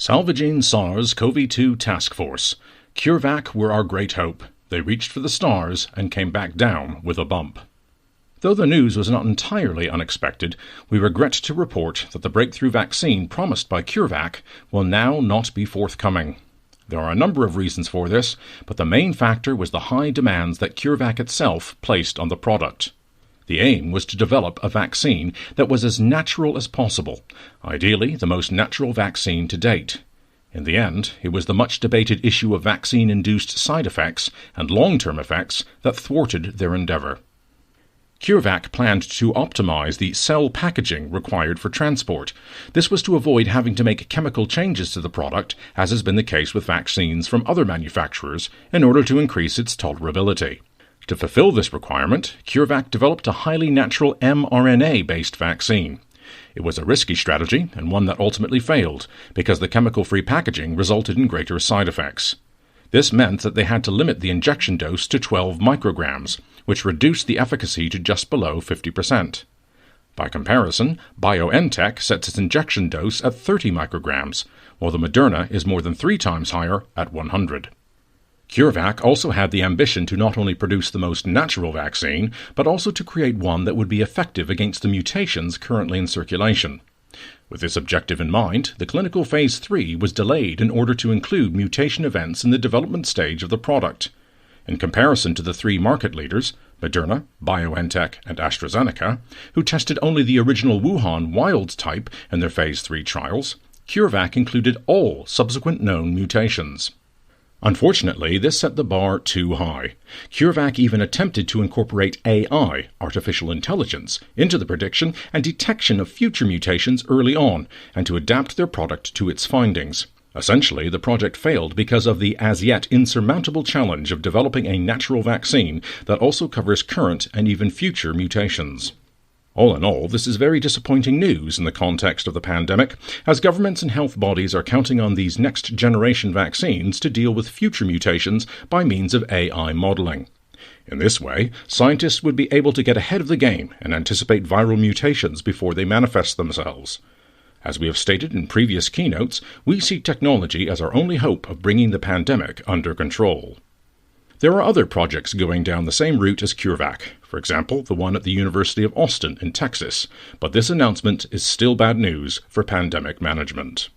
Salvaging SARS-CoV-2 Task Force. CureVac were our great hope. They reached for the stars and came back down with a bump. Though the news was not entirely unexpected, we regret to report that the breakthrough vaccine promised by CureVac will now not be forthcoming. There are a number of reasons for this, but the main factor was the high demands that CureVac itself placed on the product. The aim was to develop a vaccine that was as natural as possible, ideally the most natural vaccine to date. In the end, it was the much-debated issue of vaccine-induced side effects and long-term effects that thwarted their endeavor. CureVac planned to optimize the cell packaging required for transport. This was to avoid having to make chemical changes to the product, as has been the case with vaccines from other manufacturers, in order to increase its tolerability. To fulfill this requirement, CureVac developed a highly natural mRNA-based vaccine. It was a risky strategy, and one that ultimately failed, because the chemical-free packaging resulted in greater side effects. This meant that they had to limit the injection dose to 12 micrograms, which reduced the efficacy to just below 50%. By comparison, BioNTech sets its injection dose at 30 micrograms, while the Moderna is more than 3 times higher at 100. CureVac also had the ambition to not only produce the most natural vaccine, but also to create one that would be effective against the mutations currently in circulation. With this objective in mind, the clinical Phase 3 was delayed in order to include mutation events in the development stage of the product. In comparison to the 3 market leaders, Moderna, BioNTech, and AstraZeneca, who tested only the original Wuhan wild type in their Phase 3 trials, CureVac included all subsequent known mutations. Unfortunately, this set the bar too high. CureVac even attempted to incorporate AI, artificial intelligence, into the prediction and detection of future mutations early on, and to adapt their product to its findings. Essentially, the project failed because of the as-yet insurmountable challenge of developing a natural vaccine that also covers current and even future mutations. All in all, this is very disappointing news in the context of the pandemic, as governments and health bodies are counting on these next-generation vaccines to deal with future mutations by means of AI modeling. In this way, scientists would be able to get ahead of the game and anticipate viral mutations before they manifest themselves. As we have stated in previous keynotes, we see technology as our only hope of bringing the pandemic under control. There are other projects going down the same route as CureVac, for example, the one at the University of Austin in Texas, but this announcement is still bad news for pandemic management.